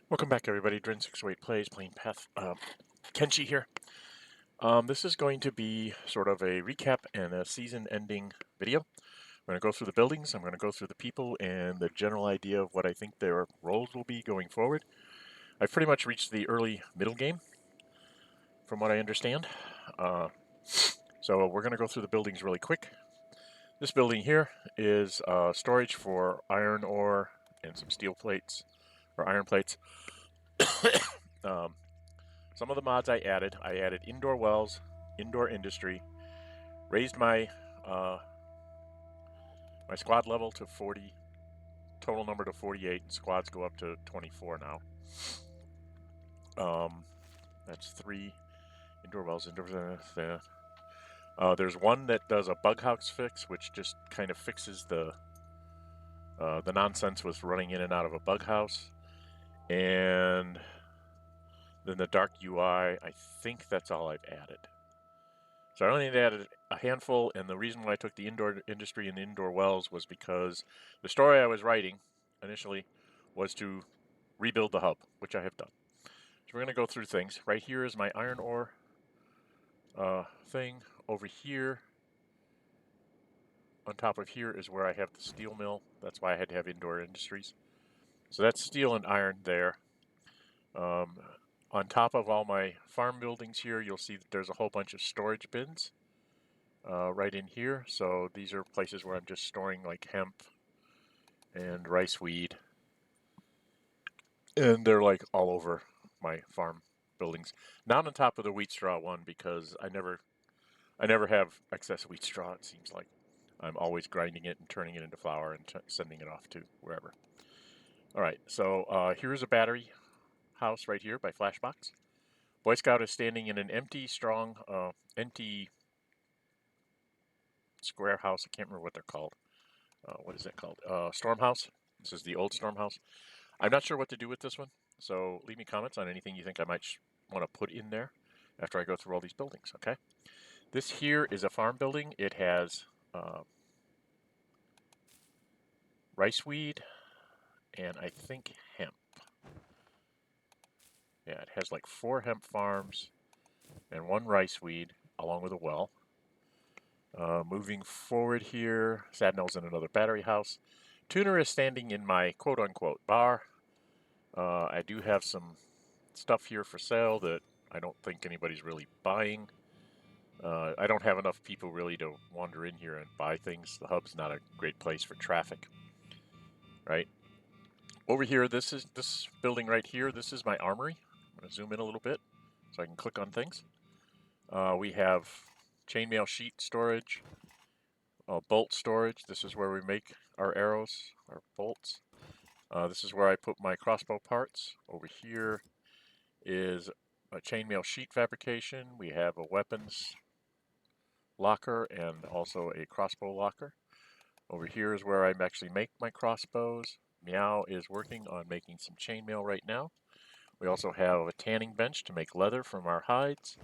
Welcome back, everybody. Dren608 plays, playing Path. Kenshi here. This is going to be sort of a recap and a season-ending video. I'm going to go through the buildings, I'm going to go through the people, and the general idea of what I think their roles will be going forward. I've pretty much reached the early middle game, from what I understand. So we're going to go through the buildings really quick. This building here is storage for iron ore and some steel plates, or iron plates. Some of the mods I added indoor wells, indoor industry, raised my my squad level to 40, total number to 48, and squads go up to 24 now. That's 3 indoor wells. There's one that does a bug house fix, which just kind of fixes the nonsense with running in and out of a bug house. And then the dark UI, I think that's all I've added. So I only added a handful, and the reason why I took the indoor industry and the indoor wells was because the story I was writing initially was to rebuild the hub, which I have done. So we're going to go through things. Right here is my iron ore thing. Over here, on top of here, is where I have the steel mill. That's why I had to have indoor industries. So that's steel and iron there. On top of all my farm buildings here, you'll see that there's a whole bunch of storage bins right in here. So these are places where I'm just storing like hemp and rice weed. And they're like all over my farm buildings. Not on top of the wheat straw one, because I never have excess wheat straw, it seems like. I'm always grinding it and turning it into flour and sending it off to wherever. All right, so here's a battery house right here by Flashbox. Boy Scout is standing in an empty square house. I can't remember what they're called. What is that called? Storm house. This is the old storm house. I'm not sure what to do with this one, so leave me comments on anything you think I might want to put in there after I go through all these buildings, okay? This here is a farm building. It has rice weed and I think hemp. Yeah, it has like 4 hemp farms and 1 rice weed along with a well. Moving forward here, Sadnell's in another battery house. Tuner is standing in my quote-unquote bar. I do have some stuff here for sale that I don't think anybody's really buying. I don't have enough people really to wander in here and buy things. The hub's not a great place for traffic, right? Over here, this building right here. This is my armory. I'm going to zoom in a little bit so I can click on things. We have chainmail sheet storage, bolt storage. This is where we make our arrows, our bolts. This is where I put my crossbow parts. Over here is a chainmail sheet fabrication. We have a weapons locker and also a crossbow locker. Over here is where I actually make my crossbows. Meow is working on making some chainmail right now. We also have a tanning bench to make leather from our hides.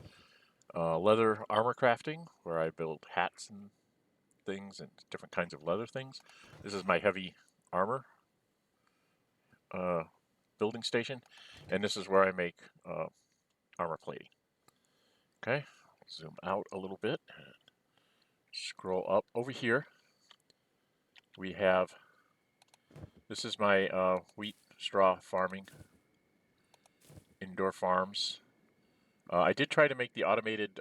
Leather armor crafting, where I build hats and things and different kinds of leather things. This is my heavy armor building station, and this is where I make armor plating. Okay, zoom out a little bit and scroll up. Over here we have, this is my wheat straw farming indoor farms. I did try to make the automated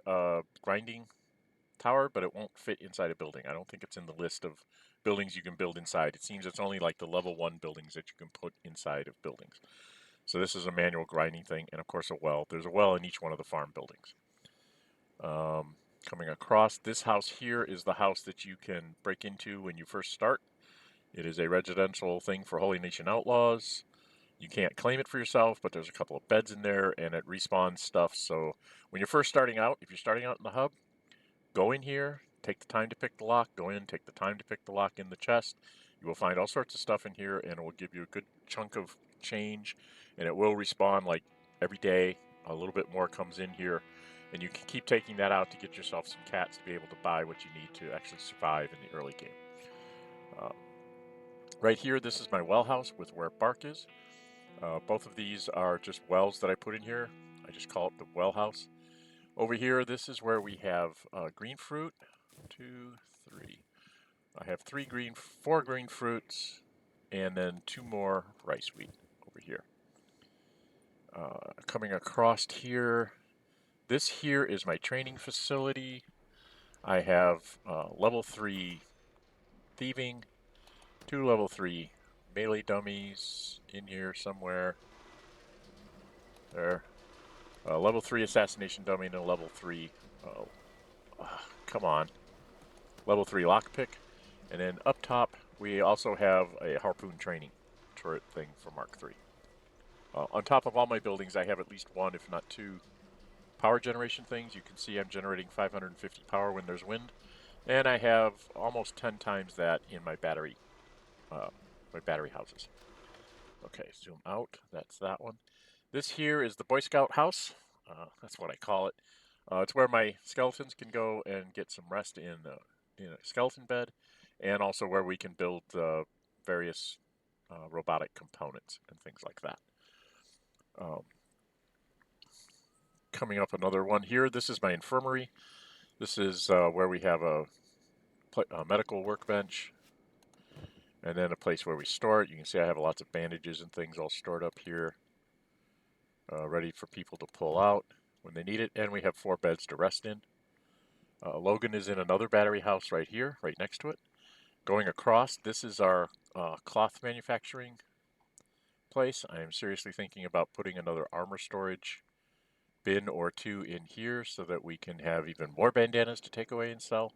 grinding tower, but it won't fit inside a building. I don't think it's in the list of buildings you can build inside. It seems it's only like the level 1 buildings that you can put inside of buildings. So this is a manual grinding thing, and of course a well. There's a well in each one of the farm buildings. Coming across, this house here is the house that you can break into when you first start. It is a residential thing for Holy Nation Outlaws. You can't claim it for yourself, but there's a couple of beds in there, and it respawns stuff. So when you're first starting out, if you're starting out in the hub, go in here, take the time to pick the lock, go in, take the time to pick the lock in the chest. You will find all sorts of stuff in here, and it will give you a good chunk of change, and it will respawn like every day. A little bit more comes in here, and you can keep taking that out to get yourself some cats to be able to buy what you need to actually survive in the early game. Right here, this is my well house with where Bark is. Both of these are just wells that I put in here. I just call it the well house. Over here, this is where we have green fruit. 2, 3. I have 4 green fruits, and then 2 more rice wheat over here. Coming across here, this here is my training facility. I have level 3 thieving, 2 level 3 melee dummies in here somewhere. There. Level 3 assassination dummy and a level 3, come on, level 3 lockpick. And then up top, we also have a harpoon training turret thing for Mark III. On top of all my buildings, I have at least 1, if not 2, power generation things. You can see I'm generating 550 power when there's wind. And I have almost 10 times that in my battery houses. Okay, zoom out. That's that one. This here is the Boy Scout house. That's what I call it. It's where my skeletons can go and get some rest in a skeleton bed, and also where we can build various robotic components and things like that. Coming up another one here. This is my infirmary. This is where we have a medical workbench, and then a place where we store it. You can see I have lots of bandages and things all stored up here, ready for people to pull out when they need it. And we have 4 beds to rest in. Logan is in another battery house right here, right next to it. Going across, this is our cloth manufacturing place. I am seriously thinking about putting another armor storage bin or 2 in here so that we can have even more bandanas to take away and sell.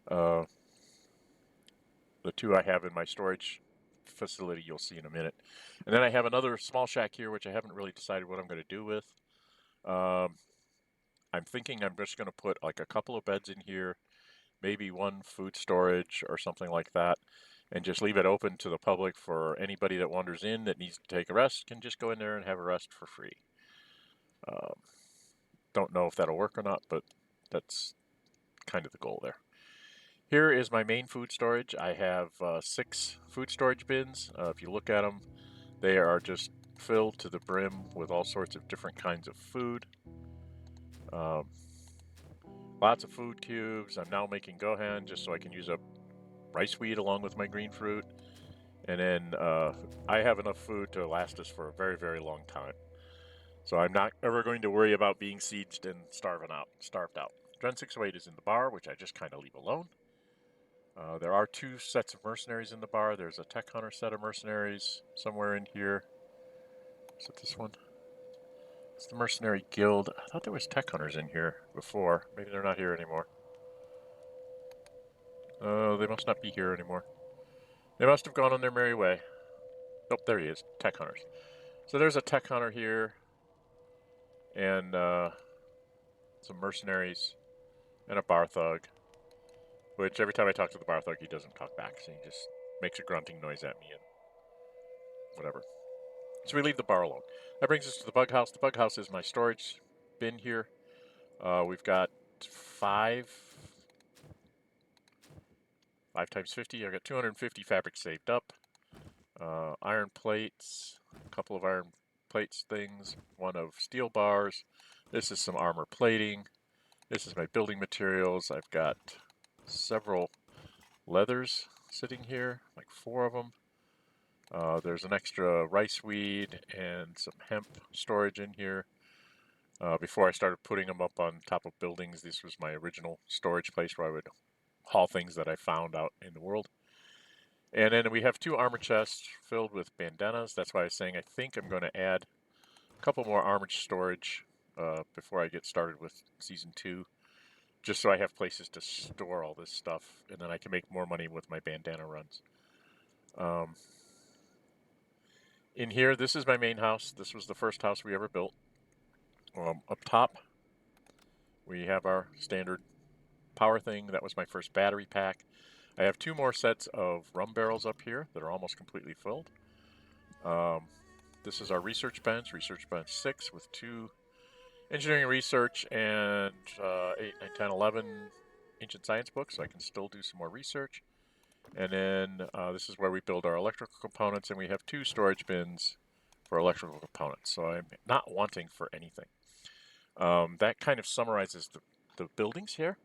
The 2 I have in my storage facility you'll see in a minute. And then I have another small shack here which I haven't really decided what I'm going to do with. I'm thinking I'm just going to put like a couple of beds in here, maybe 1 food storage or something like that, and just leave it open to the public for anybody that wanders in that needs to take a rest can just go in there and have a rest for free. Don't know if that'll work or not, but that's kind of the goal there. Here is my main food storage. I have 6 food storage bins. If you look at them, they are just filled to the brim with all sorts of different kinds of food. Lots of food cubes. I'm now making gohan just so I can use up rice wheat along with my green fruit. And then I have enough food to last us for a very, very long time. So I'm not ever going to worry about being sieged and starved out. Dren608 is in the bar, which I just kind of leave alone. There are 2 sets of mercenaries in the bar. There's a tech hunter set of mercenaries somewhere in here. Is it this one? It's the mercenary guild. I thought there was tech hunters in here before. Maybe they're not here anymore. They must not be here anymore. They must have gone on their merry way. Oh, there he is. Tech hunters. So there's a tech hunter here, and some mercenaries, and a bar thug. Which every time I talk to the bar thug, he doesn't talk back, so he just makes a grunting noise at me and whatever. So we leave the bar alone. That brings us to the bug house. The bug house is my storage bin here. We've got 5 times 50. I've got 250 fabric saved up. Iron plates, a couple of iron plates things, 1 of steel bars. This is some armor plating. This is my building materials. I've got several leathers sitting here, like 4 of them. There's an extra rice weed and some hemp storage in here. Before I started putting them up on top of buildings, this was my original storage place where I would haul things that I found out in the world. And then we have 2 armor chests filled with bandanas. That's why I was saying I think I'm going to add a couple more armor storage before I get started with Season 2. Just so I have places to store all this stuff, and then I can make more money with my bandana runs. In here, this is my main house. This was the first house we ever built. Up top, we have our standard power thing. That was my first battery pack. I have 2 more sets of rum barrels up here that are almost completely filled. This is our research bench 6 with 2 engineering research and 8, 9, 10, 11 ancient science books, so I can still do some more research. And then this is where we build our electrical components, and we have 2 storage bins for electrical components, so I'm not wanting for anything. That kind of summarizes the buildings here.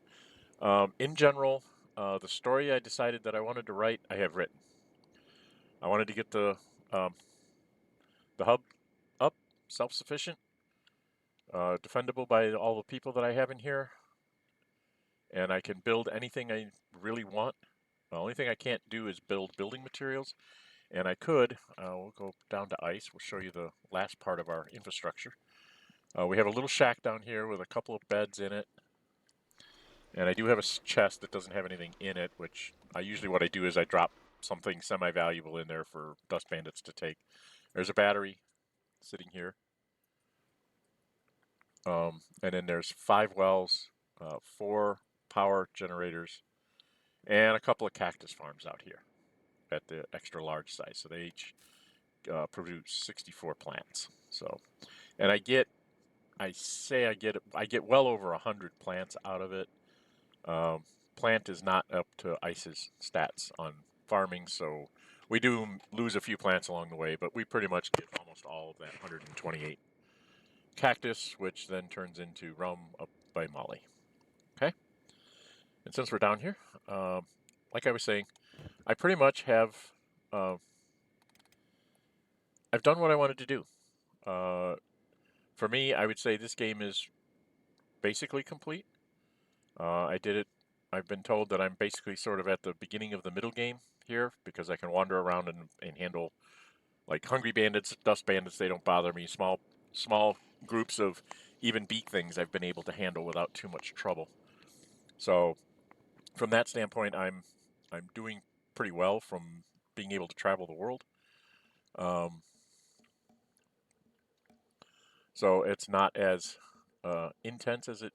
In general, the story I decided that I wanted to write, I have written. I wanted to get the hub up, self-sufficient, defendable by all the people that I have in here, and I can build anything I really want. The only thing I can't do is build building materials, and I could. We'll go down to ice. We'll show you the last part of our infrastructure. We have a little shack down here with a couple of beds in it, and I do have a chest that doesn't have anything in it, which what I do is I drop something semi-valuable in there for dust bandits to take. There's a battery sitting here. And then there's 5 wells, 4 power generators, and a couple of cactus farms out here at the extra large size. So they each produce 64 plants. So, and I get well over 100 plants out of it. Plant is not up to Ice's stats on farming, so we do lose a few plants along the way, but we pretty much get almost all of that 128 cactus, which then turns into rum up by Molly. Okay? And since we're down here, like I was saying, I pretty much have I've done what I wanted to do. For me, I would say this game is basically complete. I did it. I've been told that I'm basically sort of at the beginning of the middle game here because I can wander around and handle like hungry bandits, dust bandits. They don't bother me. Small groups of even beak things I've been able to handle without too much trouble. So from that standpoint, I'm doing pretty well from being able to travel the world. So it's not as intense as it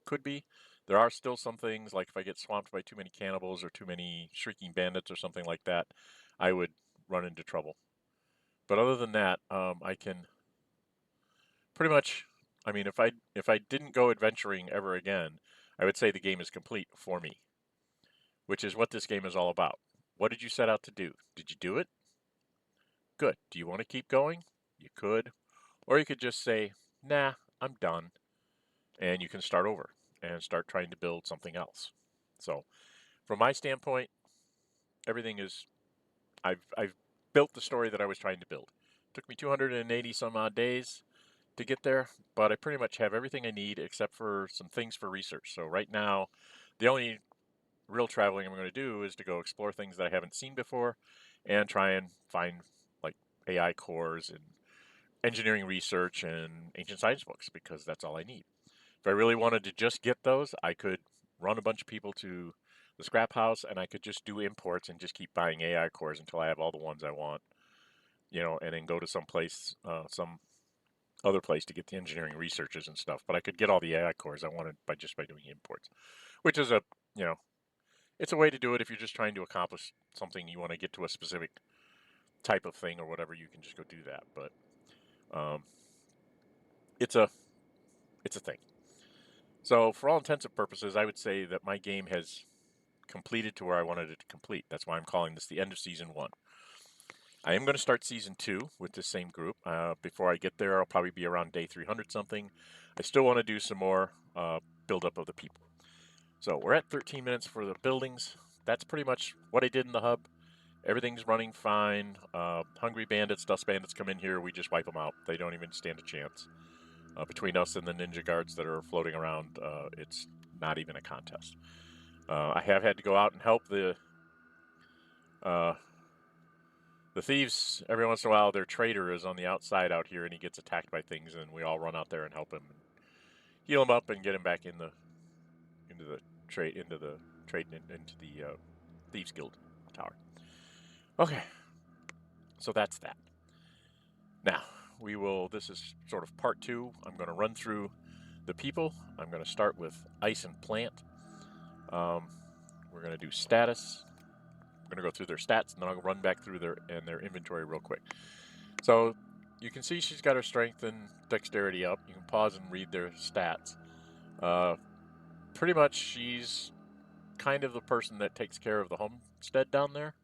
could be. There are still some things, like if I get swamped by too many cannibals or too many shrieking bandits or something like that, I would run into trouble. But other than that, I can pretty much, I mean, if I didn't go adventuring ever again, I would say the game is complete for me, which is what this game is all about. What did you set out to do? Did you do it? Good. Do you want to keep going? You could. Or you could just say, nah, I'm done. And you can start over and start trying to build something else. So, from my standpoint, everything is, I've built the story that I was trying to build. It took me 280 some odd days to get there, but I pretty much have everything I need except for some things for research. So right now, the only real traveling I'm going to do is to go explore things that I haven't seen before and try and find like AI cores and engineering research and ancient science books because that's all I need. If I really wanted to just get those, I could run a bunch of people to the scrap house and I could just do imports and just keep buying AI cores until I have all the ones I want, and then go to some place, some other place to get the engineering researches and stuff. But I could get all the AI cores I wanted by doing imports, which is it's a way to do it if you're just trying to accomplish something you want to get to a specific type of thing or whatever. You can just go do that, but it's a thing. So for all intents and purposes, I would say that my game has completed to where I wanted it to complete. That's why I'm calling this the end of Season 1. I am going to start Season 2 with this same group. Before I get there, I'll probably be around day 300 something. I still want to do some more build-up of the people. So we're at 13 minutes for the buildings. That's pretty much what I did in the hub. Everything's running fine. Hungry bandits, dust bandits come in here, we just wipe them out. They don't even stand a chance. Between us and the ninja guards that are floating around, it's not even a contest. I have had to go out and help the thieves every once in a while. Their trader is on the outside out here, and he gets attacked by things, and we all run out there and help him, and heal him up, and get him back into the thieves guild tower. Okay, so that's that. Now we will. This is sort of part 2. I'm going to run through the people. I'm going to start with ice and plant. We're going to do status. We're going to go through their stats, and then I'll run back through their inventory real quick. So you can see she's got her strength and dexterity up. You can pause and read their stats. Pretty much she's kind of the person that takes care of the homestead down there.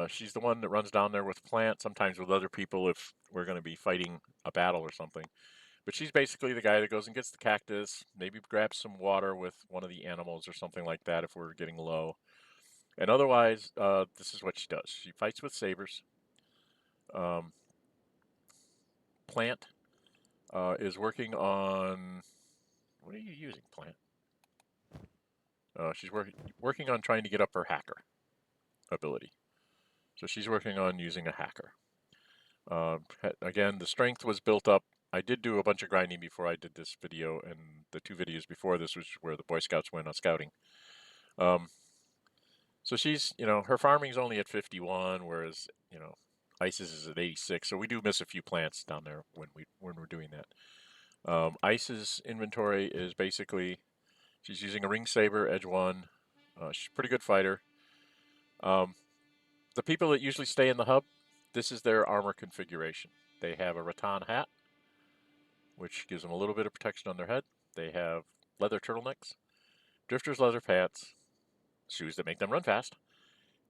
She's the one that runs down there with Plant, sometimes with other people if we're going to be fighting a battle or something. But she's basically the guy that goes and gets the cactus, maybe grabs some water with one of the animals or something like that if we're getting low. And otherwise, this is what she does. She fights with sabers. Um, Plant is working on... What are you using, Plant? She's working on trying to get up her hacker ability. So she's working on using a hacker. Again, the strength was built up. I did do a bunch of grinding before I did this video, and the 2 videos before this was where the Boy Scouts went on scouting. So she's, her farming's only at 51, whereas, Ice's is at 86. So we do miss a few plants down there when we're doing that. Ice's inventory is basically, she's using a ring saber, edge 1. She's a pretty good fighter. The people that usually stay in the hub, this is their armor configuration. They have a rattan hat, which gives them a little bit of protection on their head. They have leather turtlenecks, drifter's leather pants, shoes that make them run fast,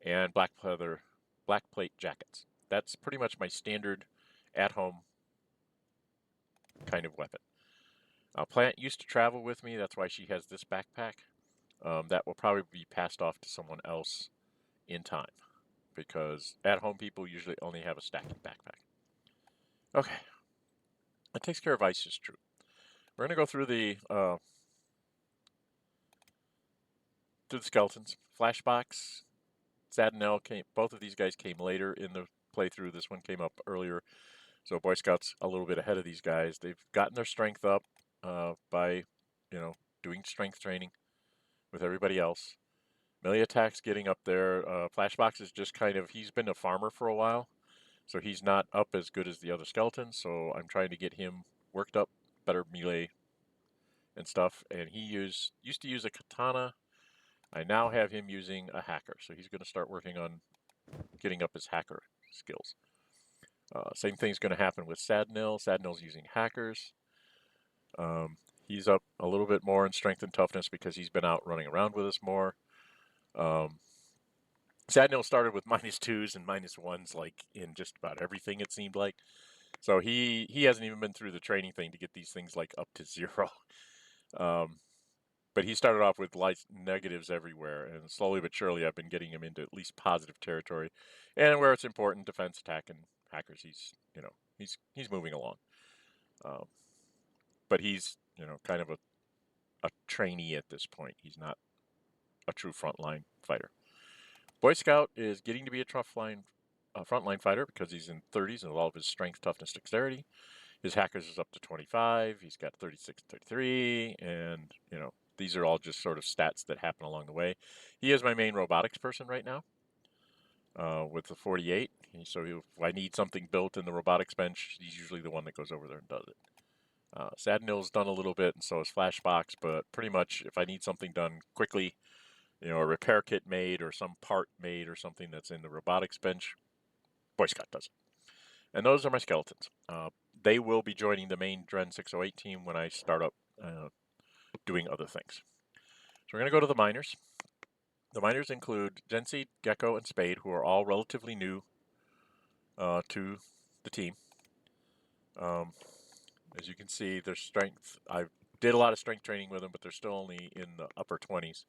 and black plate jackets. That's pretty much my standard at-home kind of weapon. Plant used to travel with me. That's why she has this backpack. That will probably be passed off to someone else in time, because at-home people usually only have a stacking backpack. Okay. That takes care of Ice's troop. We're going to go through the skeletons. Flashbox, Sadnell came. Both of these guys came later in the playthrough. This one came up earlier. So Boy Scouts a little bit ahead of these guys. They've gotten their strength up by, doing strength training with everybody else. Melee attack's getting up there. Flashbox is just he's been a farmer for a while, so he's not up as good as the other skeletons. So I'm trying to get him worked up, better melee and stuff. And he used to use a katana. I now have him using a hacker, so he's going to start working on getting up his hacker skills. Same thing's going to happen with Sadnil. Sadnil's using hackers. He's up a little bit more in strength and toughness because he's been out running around with us more. Sadnil started with -2s and -1s like in just about everything, it seemed like. So he hasn't even been through the training thing to get these things like up to 0. But he started off with negatives everywhere, and slowly but surely I've been getting him into at least positive territory. And where it's important, defense, attack, and hackers, he's moving along. But he's, kind of a trainee at this point. He's not a true frontline fighter. Boy Scout is getting to be a frontline fighter because he's in 30s and all of his strength, toughness, dexterity. His hackers is up to 25. He's got 36, 33, and these are all just sort of stats that happen along the way. He is my main robotics person right now with the 48. So if I need something built in the robotics bench, he's usually the one that goes over there and does it. Sadnil's done a little bit, and so is Flashbox, but pretty much if I need something done quickly, a repair kit made or some part made or something that's in the robotics bench, Boy Scout does it. And those are my skeletons. They will be joining the main Dren608 team when I start up doing other things. So we're going to go to the miners. The miners include Genseed, Gecko, and Spade, who are all relatively new to the team. As you can see, their strength, I did a lot of strength training with them, but they're still only in the upper 20s.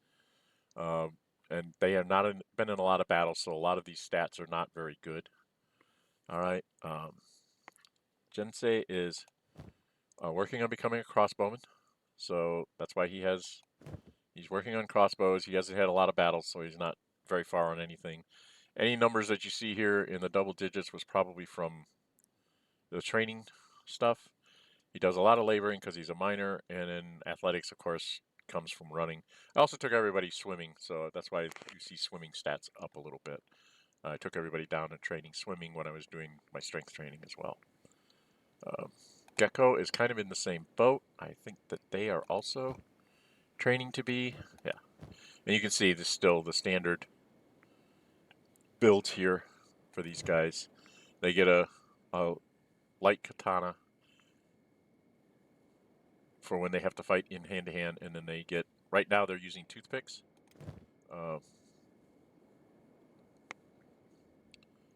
And they have not been in a lot of battles, so a lot of these stats are not very good. All right. Jensei is working on becoming a crossbowman, so that's why he's working on crossbows. He hasn't had a lot of battles, so he's not very far on anything. Any numbers that you see here in the double digits was probably from the training stuff. He does a lot of laboring because he's a miner, and then athletics, of course, comes from running. I also took everybody swimming, so that's why you see swimming stats up a little bit. I took everybody down to training swimming when I was doing my strength training as well. Gecko is kind of in the same boat. I think that they are also training to be, yeah. And you can see this still the standard build here for these guys. They get a light katana for when they have to fight in hand-to-hand, and then they get, right now they're using toothpicks.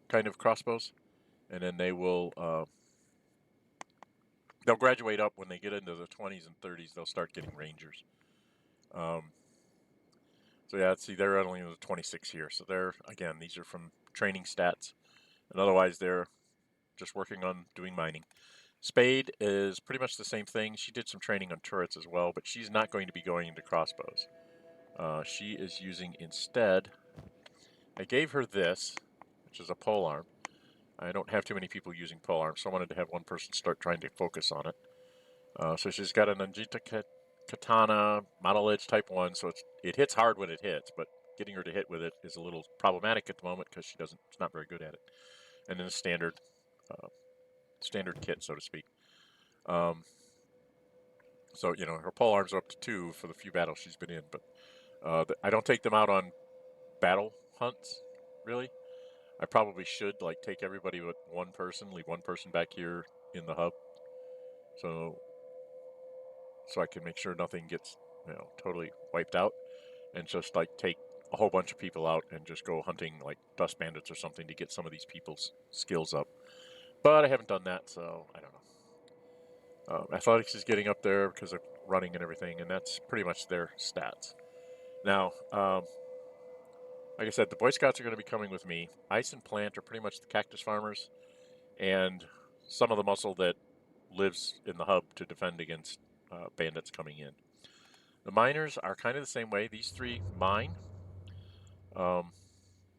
kind of crossbows, and then they will they'll graduate up when they get into the 20s and 30s. They'll start getting rangers. So yeah, see, they're only in the 26 here. So they're, again, these are from training stats, and otherwise they're just working on doing mining. Spade is pretty much the same thing. She did some training on turrets as well, but she's not going to be going into crossbows. She is using instead, I gave her this, which is a polearm. I don't have too many people using polearms, so I wanted to have one person start trying to focus on it. So she's got an Anjita Katana, Model Edge Type 1, so it hits hard when it hits, but getting her to hit with it is a little problematic at the moment because she's not very good at it. And then a standard kit, so to speak. So, you know, her polearms are up to 2 for the few battles she's been in, but I don't take them out on battle hunts, really. I probably should, like, take everybody with one person, leave one person back here in the hub, so I can make sure nothing gets, you know, totally wiped out, and just, like, take a whole bunch of people out and just go hunting, like, dust bandits or something to get some of these people's skills up. But I haven't done that, so I don't know. Athletics is getting up there because of running and everything, and that's pretty much their stats. Now, like I said, the Boy Scouts are going to be coming with me. Ice and Plant are pretty much the cactus farmers, and some of the muscle that lives in the hub to defend against bandits coming in. The miners are kind of the same way. These 3 mine.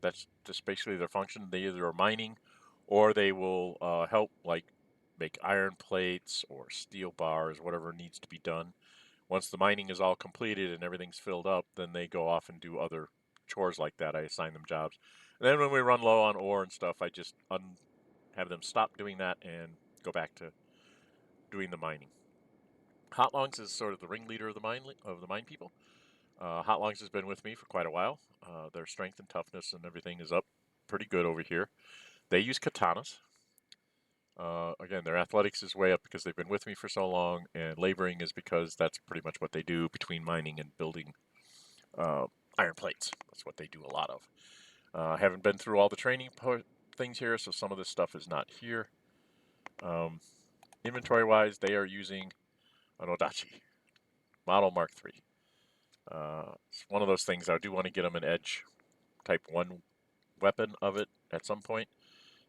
That's just basically their function. They either are mining, or they will help, like, make iron plates or steel bars, whatever needs to be done. Once the mining is all completed and everything's filled up, then they go off and do other chores like that. I assign them jobs. And then when we run low on ore and stuff, I just have them stop doing that and go back to doing the mining. Hot Lungs is sort of the ringleader of the mine people. Hot Lungs has been with me for quite a while. Their strength and toughness and everything is up pretty good over here. They use katanas. Again, their athletics is way up because they've been with me for so long, and laboring is because that's pretty much what they do between mining and building iron plates. That's what they do a lot of. I haven't been through all the training things here, so some of this stuff is not here. Inventory-wise, they are using an Odachi Model Mark III. It's one of those things I do want to get them an Edge Type 1 weapon of it at some point,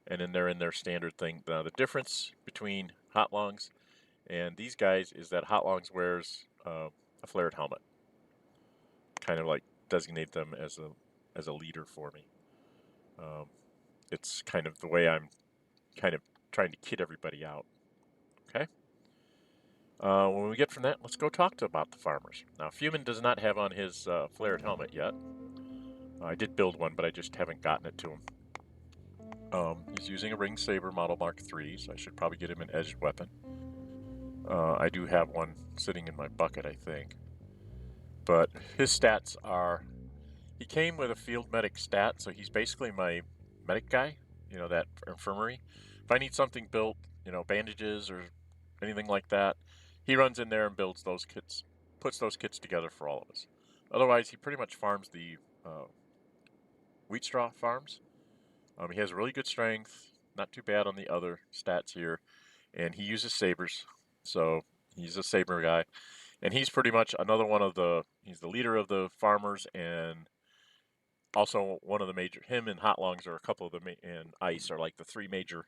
and then they're in their standard thing. Now, the difference between Hot Lungs and these guys is that Hot Lungs wears a flared helmet. Kind of like designate them as a leader for me. It's kind of the way I'm kind of trying to kid everybody out. Okay? When we get from that, let's go talk about the farmers. Now, Fumin does not have on his flared helmet yet. I did build one, but I just haven't gotten it to him. He's using a Ring Saber Model Mark III, so I should probably get him an edged weapon. I do have one sitting in my bucket, I think. But his stats are... He came with a field medic stat, so he's basically my medic guy, you know, that infirmary. If I need something built, you know, bandages or anything like that, he runs in there and builds those kits, puts those kits together for all of us. Otherwise, he pretty much farms the wheat straw farms. He has really good strength, not too bad on the other stats here, and he uses sabers, so he's a saber guy. And he's pretty much another one of he's the leader of the farmers, and also one of the major, him and Hot Lungs are a couple of and Ice are like the 3 major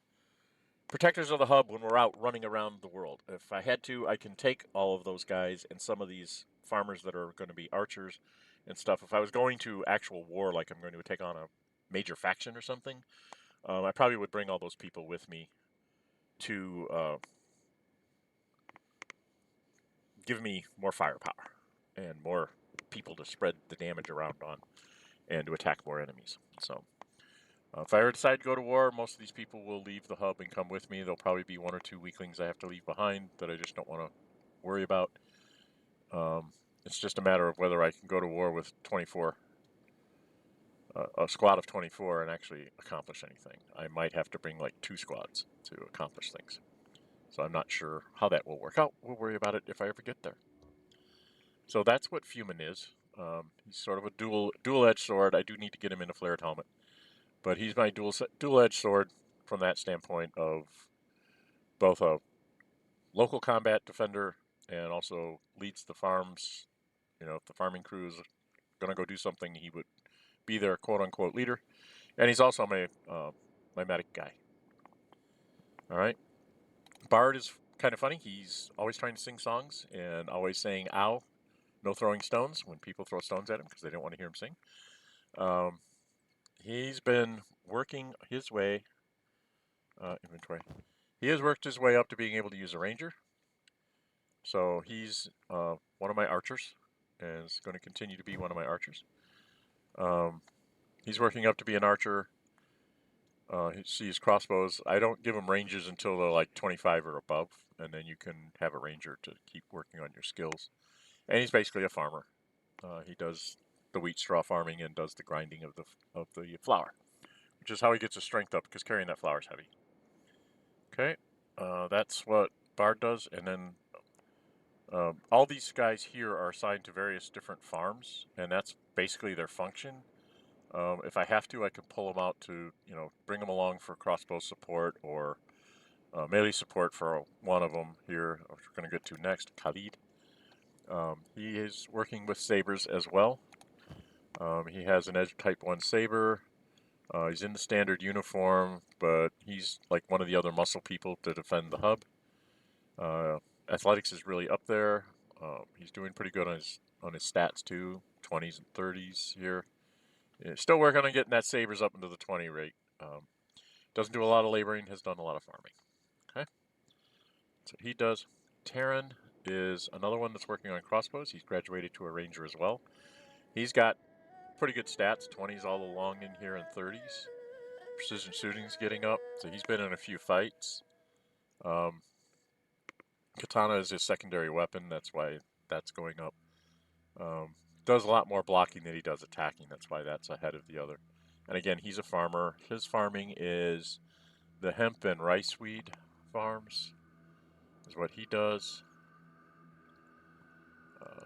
protectors of the hub when we're out running around the world. If I had to, I can take all of those guys and some of these farmers that are going to be archers and stuff. If I was going to actual war, like I'm going to take on a major faction or something, I probably would bring all those people with me to give me more firepower and more people to spread the damage around on and to attack more enemies. So if I ever decide to go to war, most of these people will leave the hub and come with me. There'll probably be 1 or 2 weaklings I have to leave behind that I just don't want to worry about. It's just a matter of whether I can go to war with 24, a squad of 24, and actually accomplish anything. I might have to bring like 2 squads to accomplish things. So I'm not sure how that will work out. We'll worry about it if I ever get there. So that's what Fumin is. He's sort of a dual-edged sword. I do need to get him in a flared helmet. But he's my dual-edged sword from that standpoint of both a local combat defender and also leads the farms. You know, if the farming crew is going to go do something, he would be their quote-unquote leader. And he's also my medic guy. All right. Bard is kind of funny. He's always trying to sing songs and always saying "ow," no throwing stones when people throw stones at him because they don't want to hear him sing. He's been working his way inventory. He has worked his way up to being able to use a ranger. So he's one of my archers, and is going to continue to be one of my archers. He's working up to be an archer. He sees crossbows. I don't give him ranges until they're like 25 or above, and then you can have a ranger to keep working on your skills. And he's basically a farmer. He does the wheat straw farming and does the grinding of the flour, which is how he gets his strength up because carrying that flour is heavy. Okay, that's what Bard does, and then all these guys here are assigned to various different farms, and that's basically their function. If I have to, I can pull them out to, bring them along for crossbow support or melee support for one of them here, which we're going to get to next, Khalid. He is working with sabers as well. He has an Edge Type 1 saber. He's in the standard uniform, but he's like one of the other muscle people to defend the hub. Athletics is really up there. He's doing pretty good on his stats too, 20s and 30s here. Still working on getting that sabers up into the 20 rate. Doesn't do a lot of laboring, has done a lot of farming. Okay, so he does. Terran is another one that's working on crossbows. He's graduated to a ranger as well. He's got pretty good stats, 20s all along in here and 30s. Precision shooting's getting up, so he's been in a few fights. Katana is his secondary weapon, that's why that's going up. Does a lot more blocking than he does attacking, that's why that's ahead of the other. And again, he's a farmer. His farming is the hemp and rice weed farms, is what he does.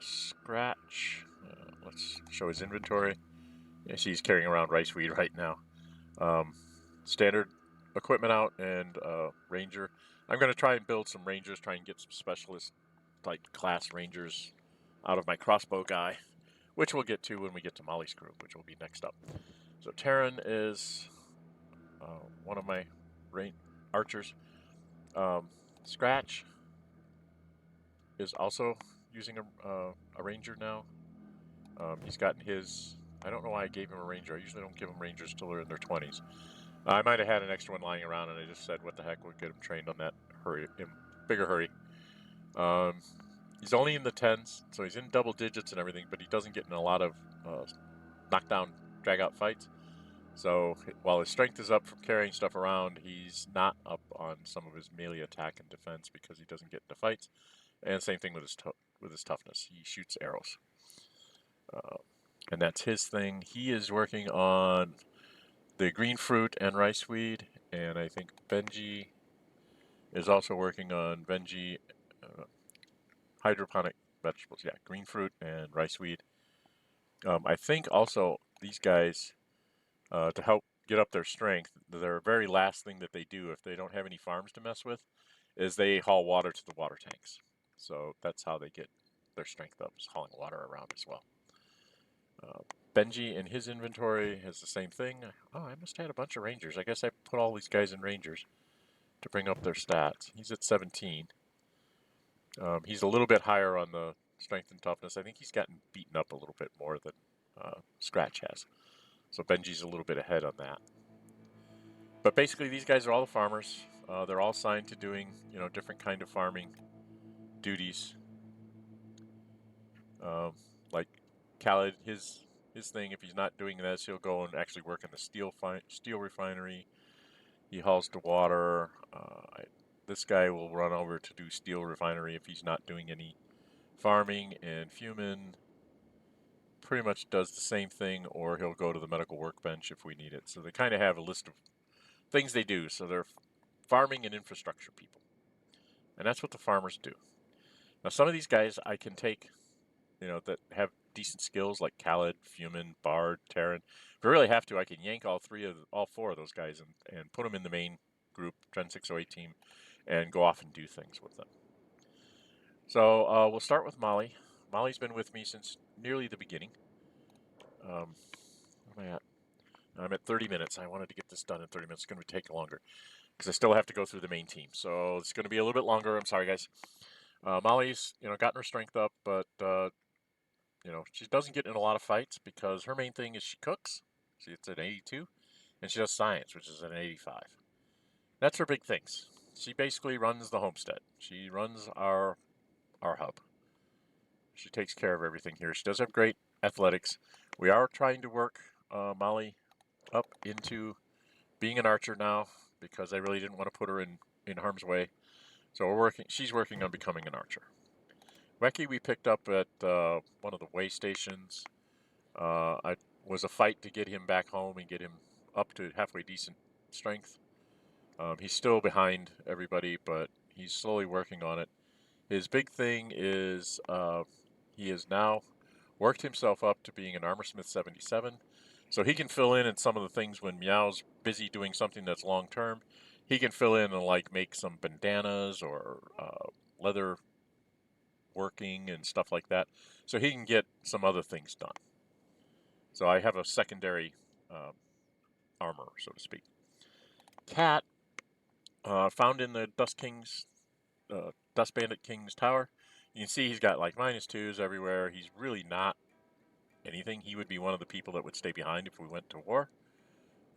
Scratch, let's show his inventory. You see he's carrying around rice weed right now. Standard equipment out and ranger. I'm going to try and build some rangers, try and get some specialist like class rangers out of my crossbow guy, which we'll get to when we get to Molly's crew, which will be next up. So Terran is one of my archers. Scratch is also using a ranger now. He's gotten his. I don't know why I gave him a ranger. I usually don't give him rangers till they're in their 20s. I might have had an extra one lying around, and I just said, "What the heck? We'll get him trained on that bigger hurry." He's only in the 10s, so he's in double digits and everything, but he doesn't get in a lot of knockdown, drag-out fights. So while his strength is up from carrying stuff around, he's not up on some of his melee attack and defense because he doesn't get into fights. And same thing with his toughness. He shoots arrows. And that's his thing. He is working on the green fruit and rice weed, and I think Benji is also working on hydroponic vegetables. Yeah, green fruit and rice weed. I think also these guys, to help get up their strength, their very last thing that they do if they don't have any farms to mess with is they haul water to the water tanks. So that's how they get their strength up, is hauling water around as well. Benji in his inventory has the same thing. Oh, I must have had a bunch of rangers. I guess I put all these guys in rangers to bring up their stats. He's at 17. He's a little bit higher on the strength and toughness. I think he's gotten beaten up a little bit more than Scratch has. So Benji's a little bit ahead on that. But basically, these guys are all the farmers. They're all assigned to doing, different kind of farming duties. Like Khalid, his thing, if he's not doing this, he'll go and actually work in the steel refinery. He hauls the water. This guy will run over to do steel refinery if he's not doing any farming, and Fumin pretty much does the same thing, or he'll go to the medical workbench if we need it. So they kind of have a list of things they do. So they're farming and infrastructure people. And that's what the farmers do. Now, some of these guys I can take, that have decent skills like Khaled, Fumin, Bard, Terran. If I really have to, I can yank all four of those guys and put them in the main group, Dren608 team, and go off and do things with them. So we'll start with Molly. Molly's been with me since nearly the beginning. Where am I at? I'm at 30 minutes. I wanted to get this done in 30 minutes. It's going to take longer because I still have to go through the main team. So it's going to be a little bit longer. I'm sorry, guys. Molly's, gotten her strength up, but she doesn't get in a lot of fights because her main thing is she cooks. It's an 82, and she does science, which is an 85. That's her big things. She basically runs the homestead. She runs our hub. She takes care of everything here. She does have great athletics. We are trying to work Molly up into being an archer now because I really didn't want to put her in harm's way. So she's working on becoming an archer. Wecky we picked up at one of the way stations. I was a fight to get him back home and get him up to halfway decent strength. He's still behind everybody, but he's slowly working on it. His big thing is he has now worked himself up to being an Armorsmith 77. So he can fill in some of the things when Meow's busy doing something that's long term. He can fill in and like make some bandanas or leather working and stuff like that. So he can get some other things done. So I have a secondary armor, so to speak. Cat, found in the Dust Bandit King's tower. You can see he's got like -2s everywhere. He's really not anything. He would be one of the people that would stay behind if we went to war.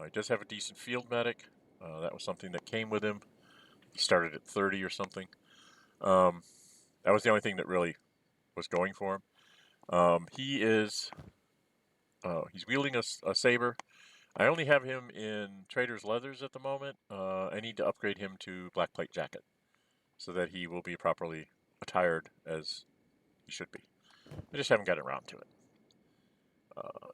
He does have a decent field medic. That was something that came with him. He started at 30 or something. That was the only thing that really was going for him. He's wielding a saber. I only have him in Trader's Leathers at the moment. I need to upgrade him to Black Plate Jacket so that he will be properly attired as he should be. I just haven't gotten around to it.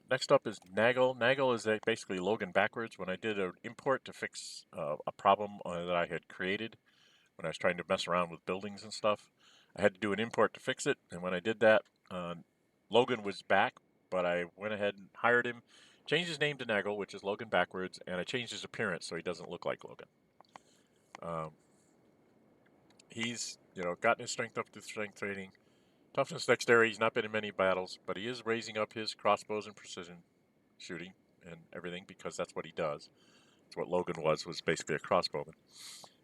Next up is Naggle. Naggle is basically Logan backwards. When I did an import to fix a problem that I had created when I was trying to mess around with buildings and stuff, I had to do an import to fix it. And when I did that, Logan was back, but I went ahead and hired him, changed his name to Naggle, which is Logan backwards, and I changed his appearance so he doesn't look like Logan. He's gotten his strength up to strength training. Toughness, dexterity, he's not been in many battles, but he is raising up his crossbows and precision shooting and everything because that's what he does. That's what Logan was basically a crossbowman.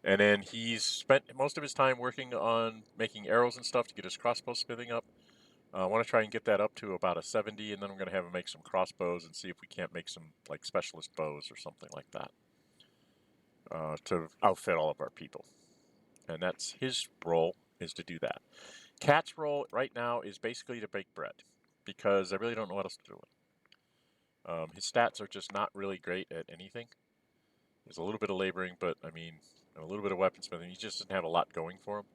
And then he's spent most of his time working on making arrows and stuff to get his crossbow smithing up. I want to try and get that up to about a 70, and then I'm going to have him make some crossbows and see if we can't make some like specialist bows or something like that to outfit all of our people. And that's his role, is to do that. Cat's role right now is basically to bake bread because I really don't know what else to do with him. His stats are just not really great at anything. There's a little bit of laboring, but I mean, a little bit of weaponsmithing. He just doesn't have a lot going for him,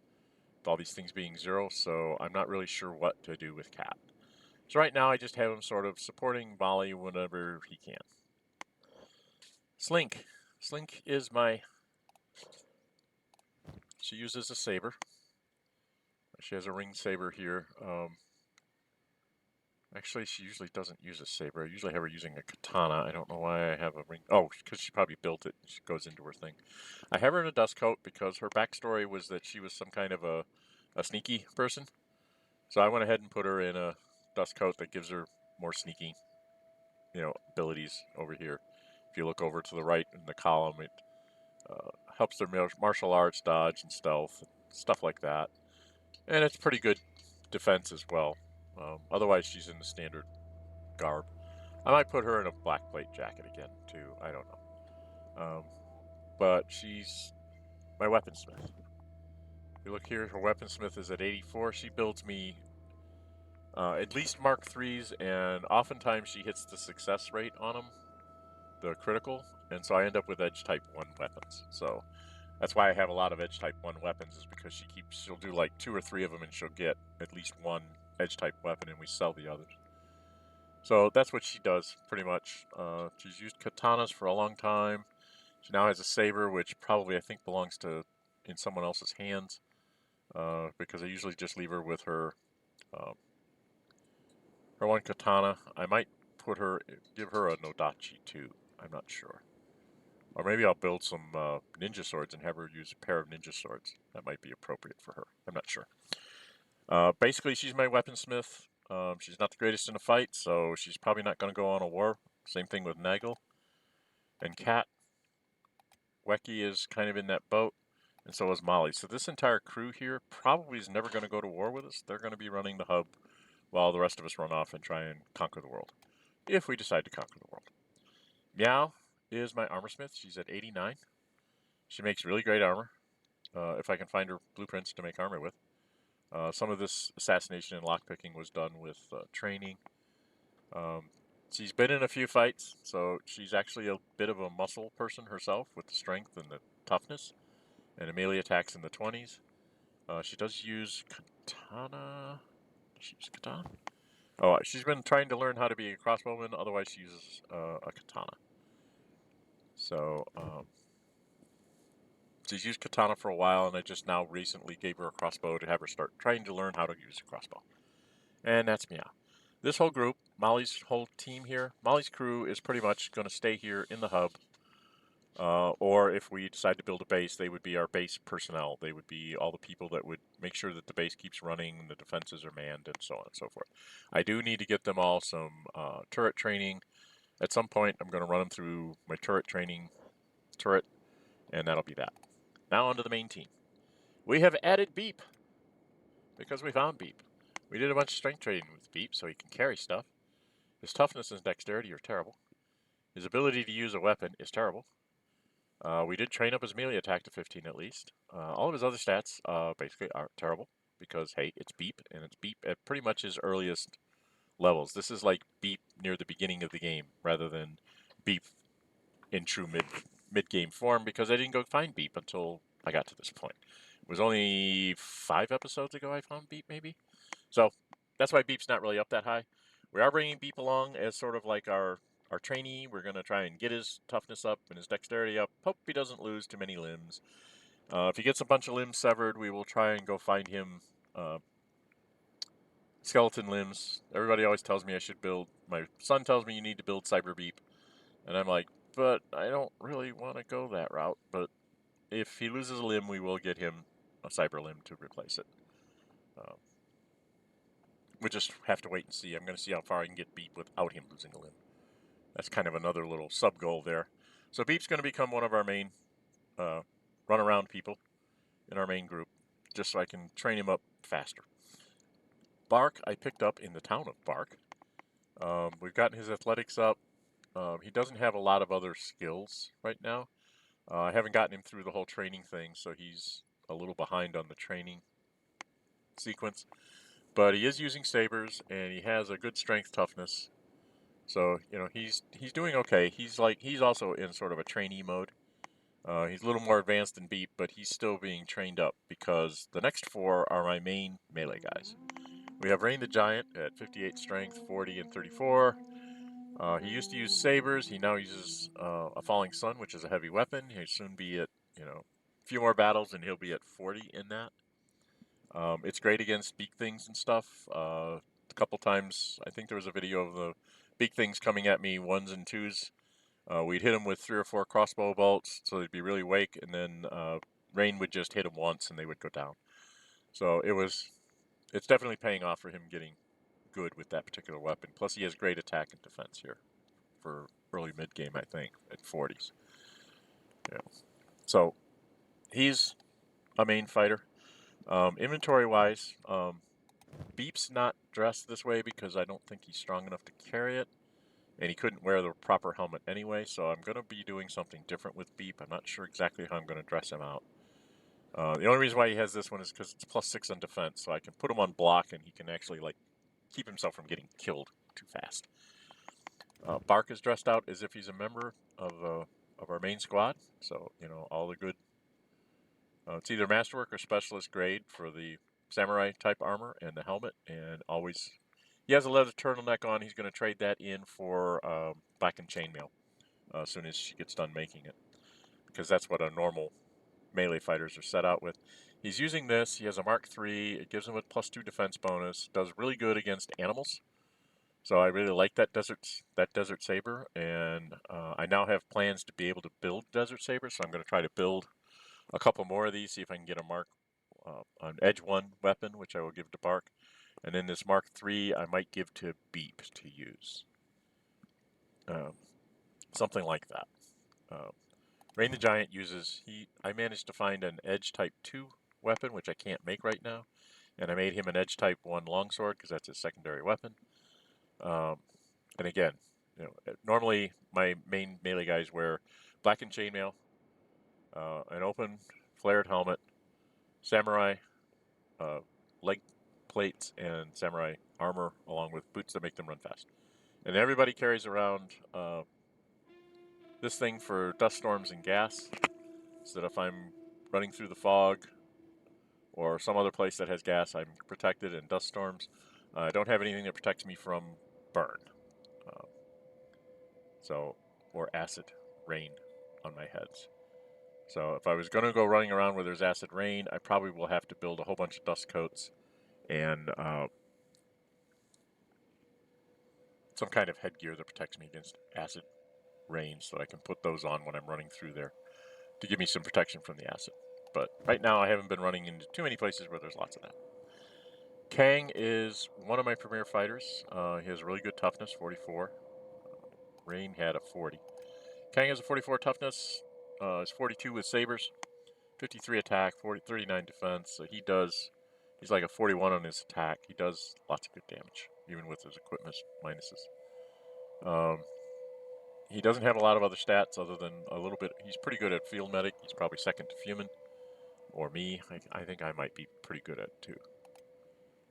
with all these things being 0, so I'm not really sure what to do with Cat. So right now I just have him sort of supporting Molly whenever he can. Slink. Slink is she uses a saber. She has a ringed saber here. Actually, she usually doesn't use a saber. I usually have her using a katana. I don't know why I have a ring. Oh, because she probably built it. She goes into her thing. I have her in a dust coat because her backstory was that she was some kind of a sneaky person. So I went ahead and put her in a dust coat that gives her more sneaky, abilities over here. If you look over to the right in the column, it helps their martial arts, dodge, and stealth, stuff like that. And it's pretty good defense as well. Otherwise, she's in the standard garb. I might put her in a black plate jacket again, too. I don't know. But she's my weaponsmith. If you look here, her weaponsmith is at 84. She builds me at least Mark IIIs, and oftentimes she hits the success rate on them, the critical, and so I end up with Edge Type 1 weapons. So that's why I have a lot of Edge Type 1 weapons, is because she'll do like 2 or 3 of them, and she'll get at least one Edge Type weapon, and we sell the others. So that's what she does, pretty much. She's used katanas for a long time. She now has a saber, which probably I think belongs in someone else's hands, because I usually just leave her with her Her one katana. I might give her a Nodachi too. I'm not sure. Or maybe I'll build some ninja swords and have her use a pair of ninja swords. That might be appropriate for her. I'm not sure. Basically, she's my weaponsmith. She's not the greatest in a fight, so she's probably not going to go on a war. Same thing with Nagel and Kat. Weki is kind of in that boat, and so is Molly. So this entire crew here probably is never going to go to war with us. They're going to be running the hub while the rest of us run off and try and conquer the world, if we decide to conquer the world. Meow is my armorsmith. She's at 89. She makes really great armor, if I can find her blueprints to make armor with. Some of this assassination and lockpicking was done with training. She's been in a few fights, so she's actually a bit of a muscle person herself with the strength and the toughness, and melee attacks in the 20s. She does use katana. Does she use katana? Oh, she's been trying to learn how to be a crossbowman, otherwise she uses a katana. So, she's used katana for a while, and I just now recently gave her a crossbow to have her start trying to learn how to use a crossbow. And that's Meow. This whole group, Molly's whole team here, Molly's crew is pretty much going to stay here in the hub. Or if we decide to build a base, they would be our base personnel. They would be all the people that would make sure that the base keeps running, the defenses are manned, and so on and so forth. I do need to get them all some turret training. At some point, I'm going to run them through my turret training turret, and that'll be that. Now onto the main team. We have added Beep, because we found Beep. We did a bunch of strength training with Beep so he can carry stuff. His toughness and dexterity are terrible. His ability to use a weapon is terrible. We did train up his melee attack to 15 at least. All of his other stats basically are terrible because, hey, it's Beep, and it's Beep at pretty much his earliest levels. This is like Beep near the beginning of the game rather than Beep in true mid-game form, because I didn't go find Beep until I got to this point. It was only 5 episodes ago I found Beep, maybe. So that's why Beep's not really up that high. We are bringing Beep along as sort of like our trainee. We're going to try and get his toughness up and his dexterity up. Hope he doesn't lose too many limbs. If he gets a bunch of limbs severed, we will try and go find him skeleton limbs. Everybody always tells me I should build. My son tells me you need to build Cyber Beep. And I'm like, but I don't really want to go that route. But if he loses a limb, we will get him a cyber limb to replace it. We just have to wait and see. I'm going to see how far I can get Beep without him losing a limb. That's kind of another little sub-goal there. So Beep's going to become one of our main run-around people in our main group, just so I can train him up faster. Bark, I picked up in the town of Bark. We've gotten his athletics up. He doesn't have a lot of other skills right now. I haven't gotten him through the whole training thing, so he's a little behind on the training sequence. But he is using sabers, and he has a good strength toughness. So, you know, he's doing okay. He's also in sort of a trainee mode. He's a little more advanced than Beep, but he's still being trained up because the next 4 are my main melee guys. We have Rain the Giant at 58 strength, 40, and 34. He used to use sabers. He now uses a Falling Sun, which is a heavy weapon. He'll soon be at, a few more battles, and he'll be at 40 in that. It's great against beak things and stuff. A couple times, I think there was a video of the beak things coming at me, 1s and 2s. We'd hit them with 3 or 4 crossbow bolts, so they'd be really wake, and then Rain would just hit them once, and they would go down. So it's definitely paying off for him getting good with that particular weapon. Plus, he has great attack and defense here for early mid game, I think, at 40s. Yeah. So he's a main fighter. Inventory wise, Beep's not dressed this way because I don't think he's strong enough to carry it, and he couldn't wear the proper helmet anyway, so I'm going to be doing something different with Beep. I'm not sure exactly how I'm going to dress him out. The only reason why he has this one is because it's +6 on defense, so I can put him on block and he can actually keep himself from getting killed too fast. Bark is dressed out as if he's a member of our main squad, so all the good. It's either masterwork or specialist grade for the samurai type armor and the helmet, and always he has a leather turtleneck on. He's going to trade that in for black and chainmail as soon as she gets done making it, because that's what a normal melee fighters are set out with. He's using this. He has a Mark III. It gives him a +2 defense bonus. Does really good against animals. So I really like that desert saber, and I now have plans to be able to build desert saber. So I'm going to try to build a couple more of these, see if I can get a an Edge 1 weapon, which I will give to Bark. And then this Mark 3 I might give to Beep to use. Something like that. Rain the Giant uses, I managed to find an Edge Type 2 weapon, which I can't make right now. And I made him an Edge Type 1 longsword because that's his secondary weapon. And again, normally my main melee guys wear blackened chainmail, an open flared helmet, samurai leg plates, and samurai armor, along with boots that make them run fast. And everybody carries around this thing for dust storms and gas, so that if I'm running through the fog or some other place that has gas, I'm protected in dust storms. I don't have anything that protects me from burn, uh, or acid rain on my heads. So if I was going to go running around where there's acid rain, I probably will have to build a whole bunch of dust coats and some kind of headgear that protects me against acid rain, so I can put those on when I'm running through there to give me some protection from the acid. But right now I haven't been running into too many places where there's lots of that. Kang is one of my premier fighters. He has really good toughness, 44. Rain had a 40. Kang has a 44 toughness. Is 42 with sabers, 53 attack, 39 defense. So he's like a 41 on his attack. He does lots of good damage, even with his equipment minuses. He doesn't have a lot of other stats other than a little bit. He's pretty good at field medic. He's probably second to Fumin or me. I think I might be pretty good at it too.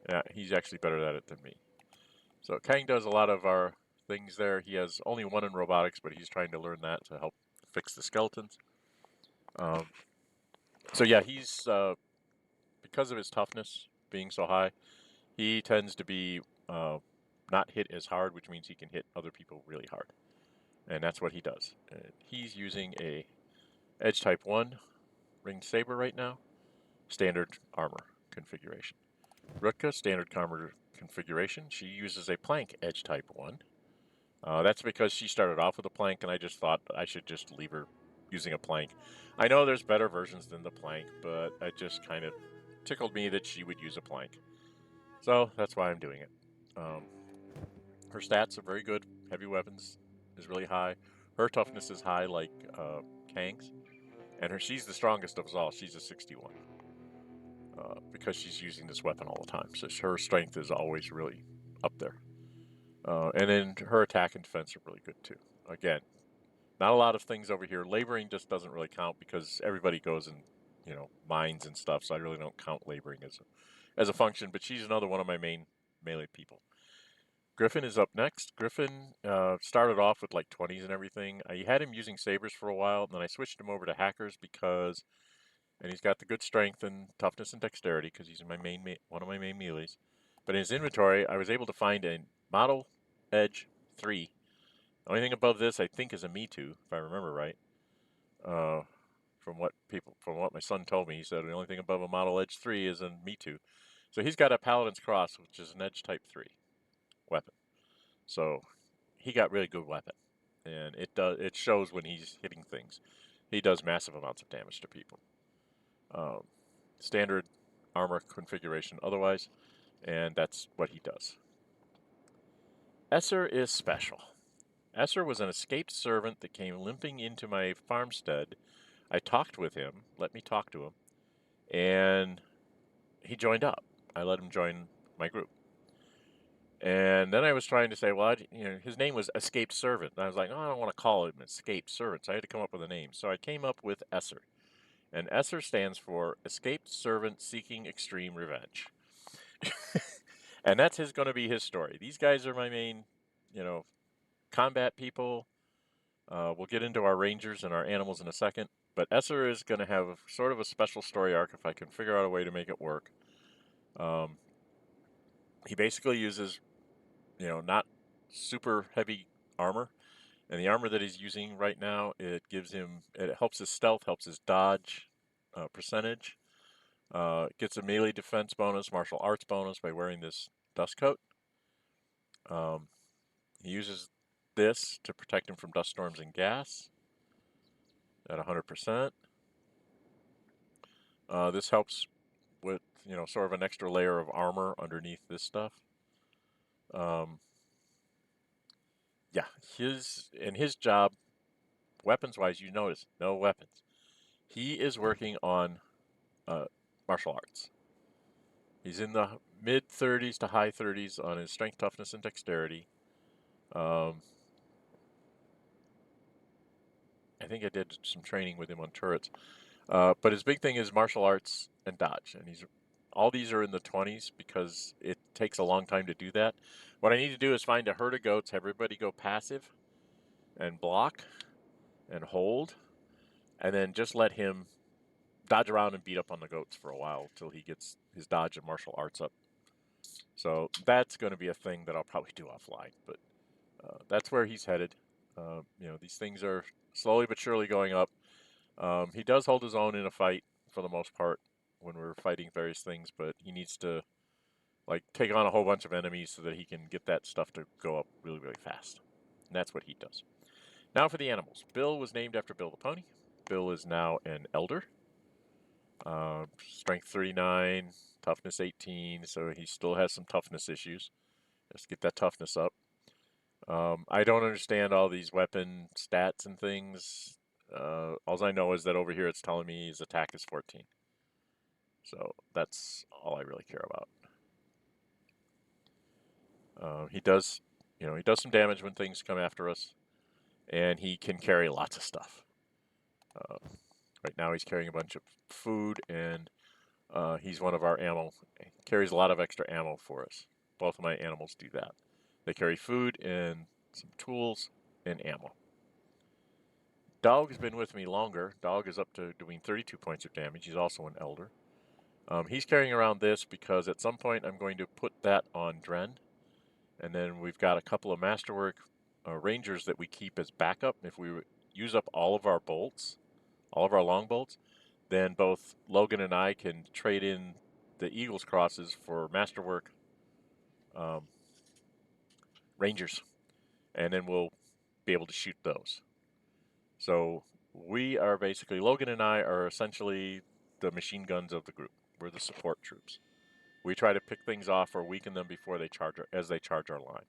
Yeah, he's actually better at it than me. So Kang does a lot of our things there. He has only 1 in robotics, but he's trying to learn that to help fix the skeletons. So yeah, he's because of his toughness being so high, he tends to be not hit as hard, which means he can hit other people really hard. And that's what he does. And he's using a Edge Type 1 ringed saber right now, standard armor configuration. Rutka, standard armor configuration. She uses a plank Edge Type 1. That's because she started off with a plank, and I just thought I should just leave her using a plank. I know there's better versions than the plank, but it just kind of tickled me that she would use a plank. So that's why I'm doing it. Her stats are very good. Heavy weapons is really high. Her toughness is high, like Kang's. And she's the strongest of us all. She's a 61. Because she's using this weapon all the time. So her strength is always really up there. And then her attack and defense are really good too. Again, not a lot of things over here. Laboring just doesn't really count because everybody goes in, mines and stuff. So I really don't count laboring as a function. But she's another one of my main melee people. Griffin is up next. Griffin started off with like 20s and everything. I had him using sabers for a while, and then I switched him over to hackers and he's got the good strength and toughness and dexterity because he's one of my main melees. But in his inventory, I was able to find a Model Edge 3. The only thing above this, I think, is a Me Too, if I remember right. From what my son told me, he said the only thing above a Model Edge 3 is a Me Too. So he's got a Paladin's Cross, which is an Edge Type 3 weapon. So he got really good weapon, and it shows when he's hitting things. He does massive amounts of damage to people. Standard armor configuration otherwise, and that's what he does. Esser is special. Esser was an escaped servant that came limping into my farmstead. I talked with him, let me talk to him, and he joined up. I let him join my group. And then I was trying to say, well, his name was Escaped Servant. And I was like, oh, I don't want to call him Escaped Servant. So I had to come up with a name. So I came up with Esser. And Esser stands for Escaped Servant Seeking Extreme Revenge. And that's going to be his story. These guys are my main, combat people. We'll get into our rangers and our animals in a second. But Esser is going to have sort of a special story arc if I can figure out a way to make it work. He basically uses, not super heavy armor. And the armor that he's using right now, it helps his stealth, helps his dodge percentage. Gets a melee defense bonus, martial arts bonus by wearing this dust coat. He uses this to protect him from dust storms and gas at 100%. This helps with, sort of an extra layer of armor underneath this stuff. Yeah, his job, weapons-wise, you notice, no weapons. He is working on martial arts. He's in the mid-30s to high 30s on his strength, toughness, and dexterity. I think I did some training with him on turrets. But his big thing is martial arts and dodge. And all these are in the 20s because it takes a long time to do that. What I need to do is find a herd of goats, have everybody go passive and block and hold, and then just let him dodge around and beat up on the goats for a while till he gets his dodge and martial arts up. So that's going to be a thing that I'll probably do offline, but that's where he's headed. These things are slowly but surely going up. He does hold his own in a fight for the most part when we're fighting various things, but he needs to take on a whole bunch of enemies so that he can get that stuff to go up really, really fast. And that's what he does. Now for the animals. Bill was named after Bill the Pony. Bill is now an elder. Strength 39, toughness 18, so he still has some toughness issues. Just get that toughness up. I don't understand all these weapon stats and things. All I know is that over here it's telling me his attack is 14. So that's all I really care about. He does some damage when things come after us, and he can carry lots of stuff. Right now he's carrying a bunch of food, and he's one of our ammo. He carries a lot of extra ammo for us. Both of my animals do that. They carry food and some tools and ammo. Dog has been with me longer. Dog is up to doing 32 points of damage. He's also an elder. He's carrying around this because at some point I'm going to put that on Dren. And then we've got a couple of Masterwork Rangers that we keep as backup. If we use up all of our bolts, all of our long bolts, then both Logan and I can trade in the Eagle's Crosses for Masterwork Rangers. And then we'll be able to shoot those. So we are basically, Logan and I are essentially the machine guns of the group. We're the support troops. We try to pick things off or weaken them before they charge as they charge our line.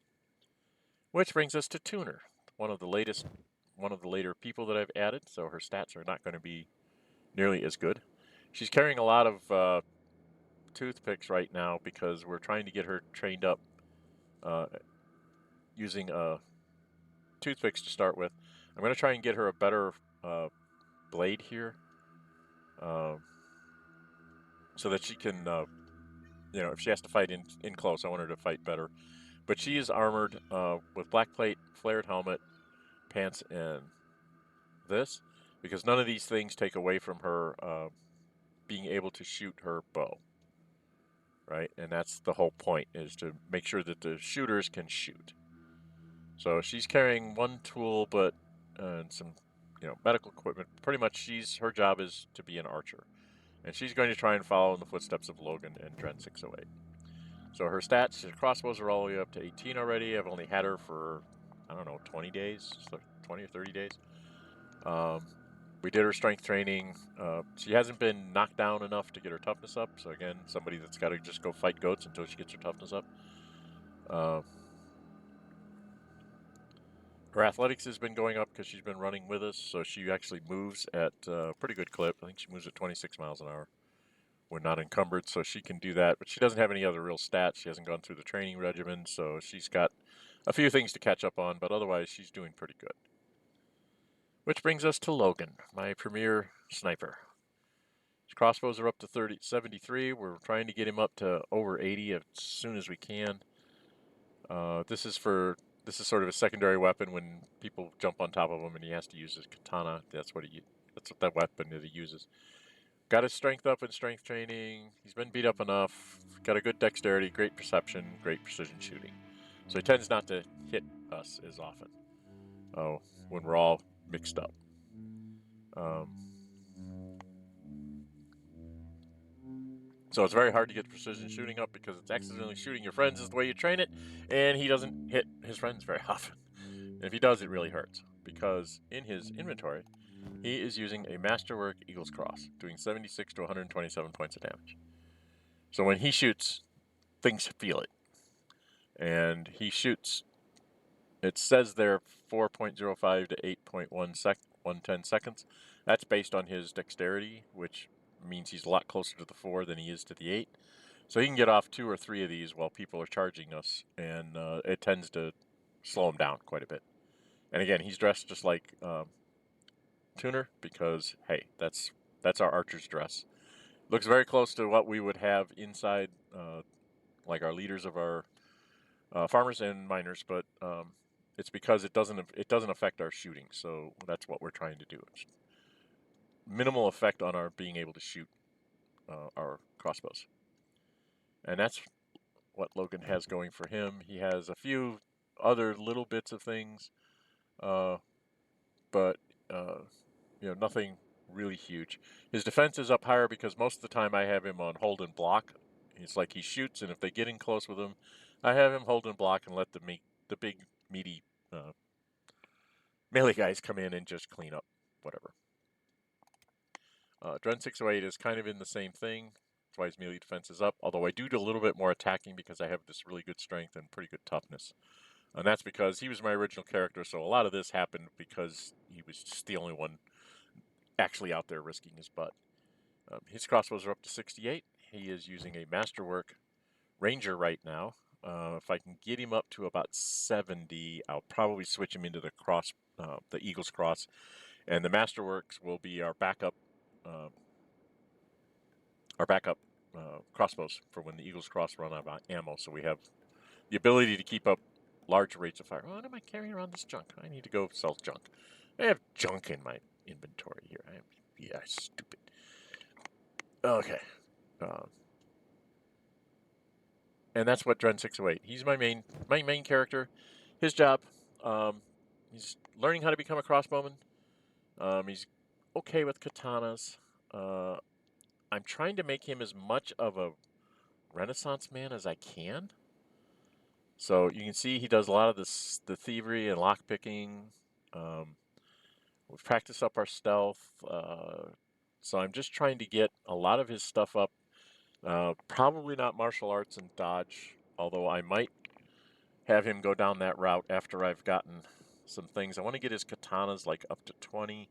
Which brings us to Tuner, one of the later people that I've added, so her stats are not going to be nearly as good. She's carrying a lot of toothpicks right now because we're trying to get her trained up using toothpicks to start with. I'm going to try and get her a better blade here so that she can, if she has to fight in close, I want her to fight better. But she is armored with black plate, flared helmet, pants, and this, because none of these things take away from her being able to shoot her bow, right? And that's the whole point, is to make sure that the shooters can shoot. So she's carrying one tool, but and some, medical equipment. Pretty much, her job is to be an archer, and she's going to try and follow in the footsteps of Logan and Dren608. So her stats, her crossbows are all the way up to 18 already. I've only had her for, 20 days, 20 or 30 days. We did her strength training. She hasn't been knocked down enough to get her toughness up. So again, somebody that's got to just go fight goats until she gets her toughness up. Her athletics has been going up because she's been running with us. So she actually moves at a pretty good clip. I think she moves at 26 miles an hour. We're not encumbered, so she can do that. But she doesn't have any other real stats. She hasn't gone through the training regimen, so she's got a few things to catch up on. But otherwise, she's doing pretty good. Which brings us to Logan, my premier sniper. His crossbows are up to 73. We're trying to get him up to over 80 as soon as we can. This is sort of a secondary weapon when people jump on top of him and he has to use his katana. That's what that weapon that he uses. Got his strength up in strength training. He's been beat up enough. Got a good dexterity, great perception, great precision shooting. So he tends not to hit us as often when we're all mixed up. So it's very hard to get precision shooting up because it's accidentally shooting your friends is the way you train it, and he doesn't hit his friends very often. And if he does, it really hurts because in his inventory, he is using a Masterwork Eagle's Cross, doing 76 to 127 points of damage. So when he shoots, things feel it. And he shoots, it says there 4.05 to 110 seconds. That's based on his dexterity, which means he's a lot closer to the 4 than he is to the 8. So he can get off 2 or 3 of these while people are charging us, and it tends to slow him down quite a bit. And again, he's dressed just like Tuner because, hey, that's our archer's dress. Looks very close to what we would have inside, like our leaders of our farmers and miners, but it's because it doesn't affect our shooting. So that's what we're trying to do. It's minimal effect on our being able to shoot our crossbows, and that's what Logan has going for him. He has a few other little bits of things, but nothing really huge. His defense is up higher because most of the time I have him on hold and block. It's like he shoots, and if they get in close with him, I have him hold and block and let the big meaty melee guys come in and just clean up whatever. Dren608 is kind of in the same thing. That's why his melee defense is up, although I do a little bit more attacking because I have this really good strength and pretty good toughness. And that's because he was my original character, so a lot of this happened because he was just the only one actually out there risking his butt. His crossbows are up to 68. He is using a Masterwork Ranger right now. If I can get him up to about 70, I'll probably switch him into the Eagle's Cross, and the Masterworks will be our backup crossbows for when the Eagle's Cross run out of ammo. So we have the ability to keep up large rates of fire. Oh, what am I carrying around this junk? I need to go sell junk. I have junk in my inventory here. Yeah, stupid. Okay. And that's what Dren608. He's my main character. His job, he's learning how to become a crossbowman. He's okay with katanas. I'm trying to make him as much of a Renaissance man as I can. So you can see he does a lot of the thievery and lockpicking. We've practiced up our stealth. So I'm just trying to get a lot of his stuff up. Probably not martial arts and dodge, although I might have him go down that route after I've gotten some things. I want to get his katanas like up to 20.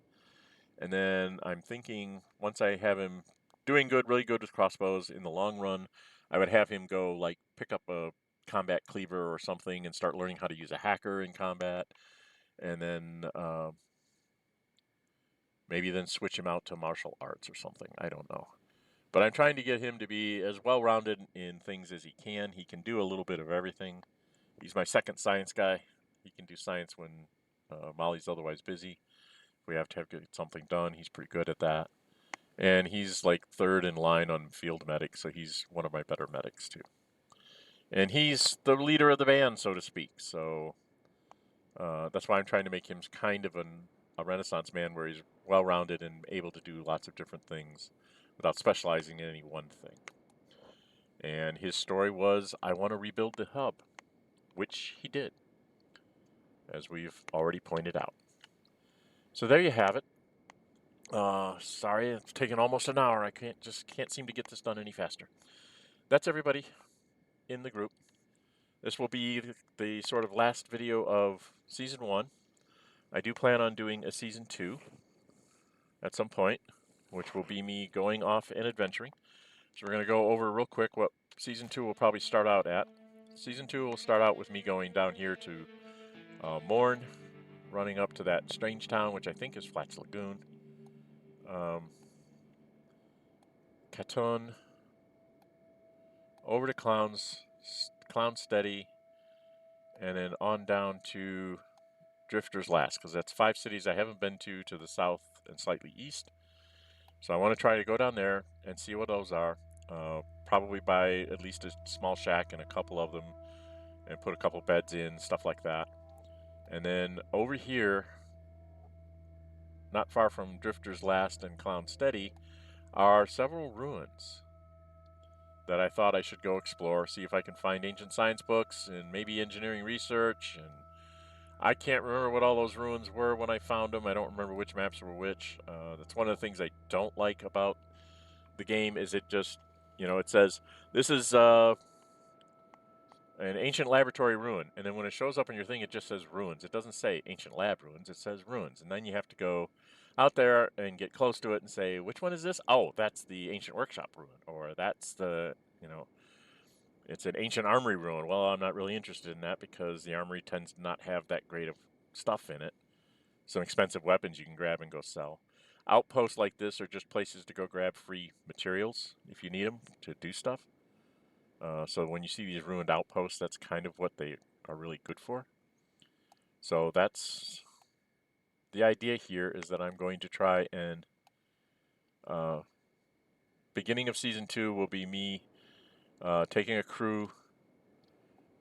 And then I'm thinking once I have him doing good, really good with crossbows in the long run, I would have him go like pick up a combat cleaver or something and start learning how to use a hacker in combat. And then maybe then switch him out to martial arts or something. I don't know. But I'm trying to get him to be as well-rounded in things as he can. He can do a little bit of everything. He's my second science guy. He can do science when Molly's otherwise busy. If we have to get something done, he's pretty good at that. And he's like third in line on field medic, so he's one of my better medics too. And he's the leader of the band, so to speak. So that's why I'm trying to make him kind of a Renaissance man where he's well-rounded and able to do lots of different things without specializing in any one thing. And his story was, I want to rebuild the hub, which he did, as we've already pointed out. So there you have it. Sorry, it's taken almost an hour. I can't seem to get this done any faster. That's everybody in the group. This will be the sort of last video of Season 1. I do plan on doing a Season 2 at some point, which will be me going off and adventuring. So we're going to go over real quick what Season 2 will probably start out at. Season 2 will start out with me going down here to Morn, running up to that strange town, which I think is Flats Lagoon. Katun, over to Clown Steady, and then on down to Drifter's Last, because that's 5 cities I haven't been to the south and slightly east. So I want to try to go down there and see what those are. Probably buy at least a small shack and a couple of them and put a couple beds in, stuff like that. And then over here, not far from Drifter's Last and Clown Steady, are several ruins. that I thought I should go explore, see if I can find ancient science books and maybe engineering research. And I can't remember what all those ruins were when I found them. I don't remember which maps were which. That's one of the things I don't like about the game is it just, it says this is an ancient laboratory ruin, and then when it shows up on your thing, it just says ruins. It doesn't say ancient lab ruins. It says ruins, and then you have to go out there and get close to it and say, which one is this? Oh, that's the ancient workshop ruin, or that's the, it's an ancient armory ruin. Well, I'm not really interested in that because the armory tends to not have that great of stuff in it. Some expensive weapons you can grab and go sell. Outposts like this are just places to go grab free materials if you need them to do stuff. So when you see these ruined outposts, that's kind of what they are really good for. So that's the idea here, is that I'm going to try and beginning of season 2 will be me taking a crew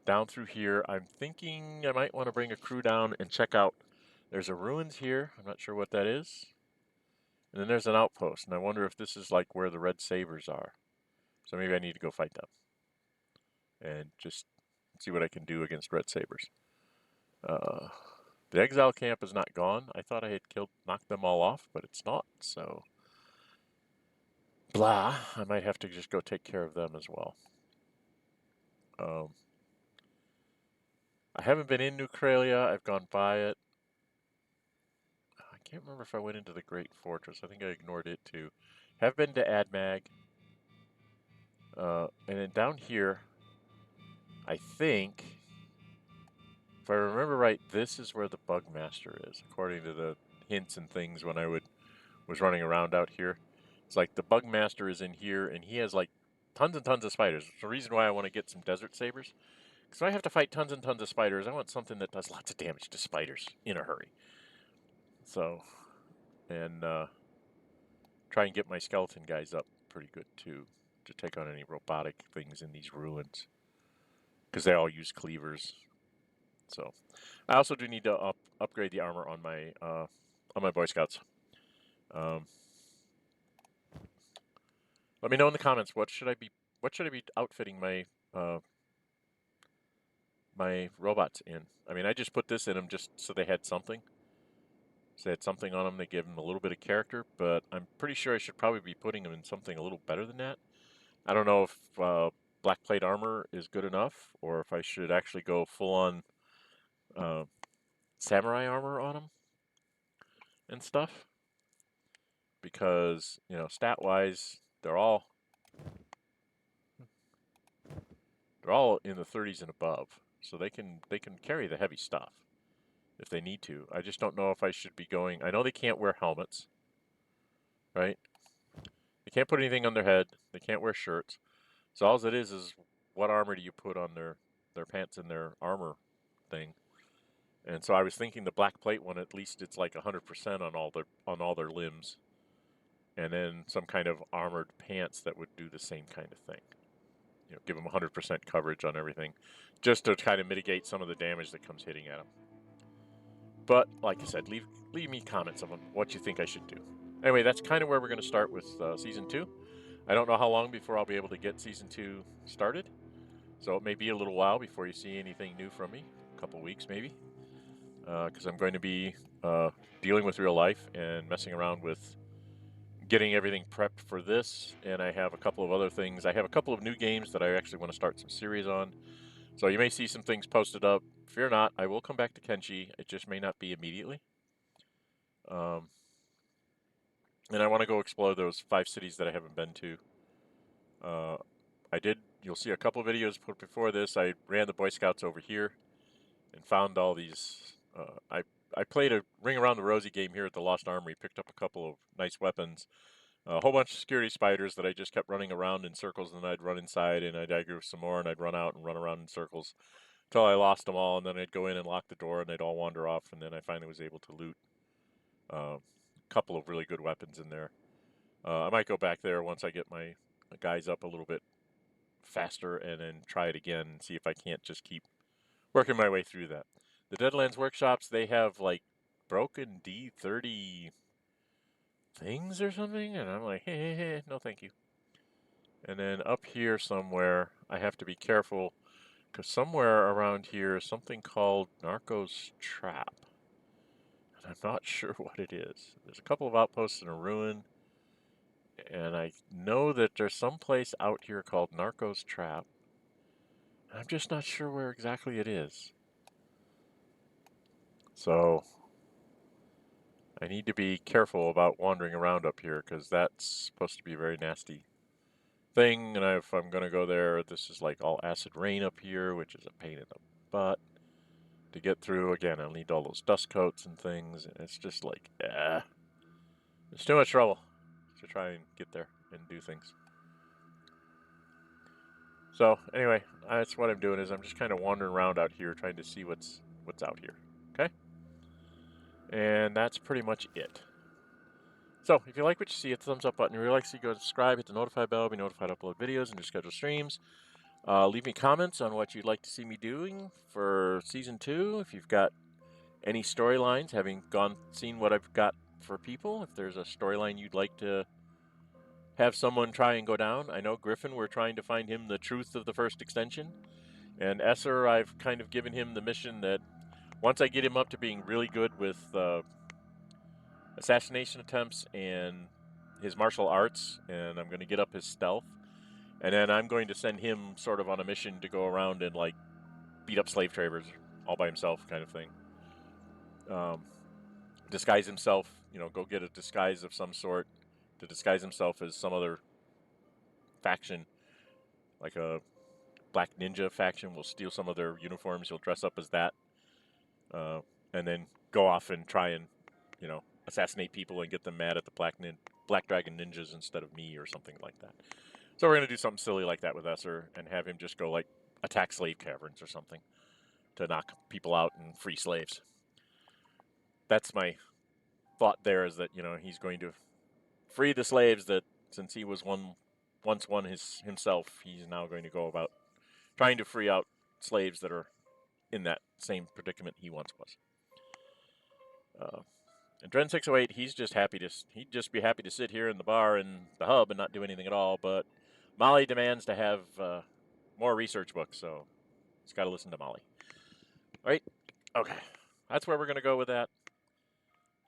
down through here. I'm thinking I might want to bring a crew down and check out. There's a ruins here. I'm not sure what that is. And then there's an outpost, and I wonder if this is like where the red sabers are. So maybe I need to go fight them and just see what I can do against red sabers. The exile camp is not gone. I thought I had knocked them all off, but it's not, so blah. I might have to just go take care of them as well. I haven't been in New Kralia. I've gone by it. I can't remember if I went into the Great Fortress. I think I ignored it too. Have been to Admag. And then down here, I think, if I remember right, this is where the Bugmaster is, according to the hints and things when I was running around out here. It's like the Bugmaster is in here, and he has like tons and tons of spiders. It's the reason why I want to get some desert sabers. Because if I have to fight tons and tons of spiders, I want something that does lots of damage to spiders in a hurry. So, and try and get my skeleton guys up pretty good too, to take on any robotic things in these ruins. Because they all use cleavers. So, I also do need to upgrade the armor on my Boy Scouts. Let me know in the comments what should I be outfitting my my robots in. I mean, I just put this in them just so they had something. So they had something on them. They gave them a little bit of character, but I'm pretty sure I should probably be putting them in something a little better than that. I don't know if black plate armor is good enough, or if I should actually go full on samurai armor on them and stuff. Because, stat wise, they're all in the 30s and above, so they can carry the heavy stuff if they need to. I just don't know if I should be going. I know they can't wear helmets, right? They can't put anything on their head. They can't wear shirts. So all it is what armor do you put on their pants and their armor thing? And so I was thinking the black plate one, at least it's like 100% on all their limbs, and then some kind of armored pants that would do the same kind of thing. Give them 100% coverage on everything, just to kind of mitigate some of the damage that comes hitting at them. But like I said, leave me comments on what you think I should do. Anyway, that's kind of where we're going to start with Season 2. I don't know how long before I'll be able to get Season 2 started, so it may be a little while before you see anything new from me, a couple weeks maybe, because I'm going to be dealing with real life and messing around with getting everything prepped for this, and I have a couple of other things. I have a couple of new games that I actually want to start some series on, so you may see some things posted up. Fear not, I will come back to Kenshi. It just may not be immediately. And I want to go explore those 5 cities that I haven't been to. You'll see a couple of videos put before this. I ran the Boy Scouts over here and found all these. I played a Ring Around the Rosie game here at the Lost Armory, picked up a couple of nice weapons, a whole bunch of security spiders that I just kept running around in circles, and then I'd run inside and I'd aggro some more, and I'd run out and run around in circles until I lost them all, and then I'd go in and lock the door and they'd all wander off, and then I finally was able to loot a couple of really good weapons in there. I might go back there once I get my guys up a little bit faster and then try it again and see if I can't just keep working my way through that. The Deadlands workshops, they have like broken D30 things or something, and I'm like, hey, no thank you. And then up here somewhere, I have to be careful because somewhere around here is something called Narco's Trap. And I'm not sure what it is. There's a couple of outposts in a ruin. And I know that there's some place out here called Narco's Trap. I'm just not sure where exactly it is. So I need to be careful about wandering around up here because that's supposed to be a very nasty thing. And if I'm going to go there, this is like all acid rain up here, which is a pain in the butt to get through. Again, I'll need all those dust coats and things. And it's just like, it's too much trouble to try and get there and do things. So anyway, that's what I'm doing is I'm just kind of wandering around out here trying to see what's out here. Okay? And that's pretty much it. So if you like what you see, hit the thumbs up button. If you really like to see, go subscribe, hit the notify bell, be notified to upload videos and to schedule streams. Leave me comments on what you'd like to see me doing for season 2. If you've got any storylines, having seen what I've got for people, if there's a storyline you'd like to have someone try and go down. I know Griffin, we're trying to find him the truth of the first extension. And Esser, I've kind of given him the mission that once I get him up to being really good with assassination attempts and his martial arts, and I'm going to get up his stealth, and then I'm going to send him sort of on a mission to go around and like beat up slave traders all by himself, kind of thing. Disguise himself, go get a disguise of some sort to disguise himself as some other faction, like a black ninja faction. Will steal some of their uniforms. He'll dress up as that, and then go off and try and, assassinate people and get them mad at the Black Dragon ninjas instead of me or something like that. So we're going to do something silly like that with Esser and have him just go like attack slave caverns or something to knock people out and free slaves. That's my thought there, is that, he's going to free the slaves that, since he was once one himself, he's now going to go about trying to free out slaves that are in that same predicament he once was. And Dren608, he'd just be happy to sit here in the bar in the hub and not do anything at all. But Molly demands to have more research books, so he's got to listen to Molly. All right? Okay. That's where we're going to go with that.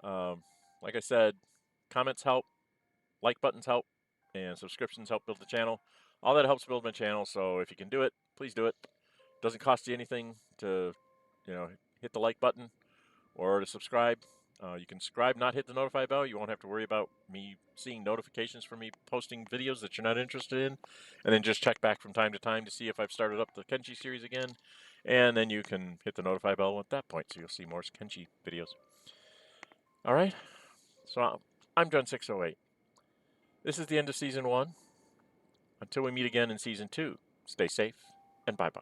Like I said, comments help, like buttons help, and subscriptions help build the channel. All that helps build my channel, so if you can do it, please do it. It doesn't cost you anything to, hit the like button or to subscribe. You can subscribe, not hit the notify bell. You won't have to worry about me seeing notifications for me posting videos that you're not interested in. And then just check back from time to time to see if I've started up the Kenshi series again. And then you can hit the notify bell at that point, so you'll see more Kenshi videos. All right? So I'm Dren608. This is the end of Season 1. Until we meet again in Season 2, stay safe and bye-bye.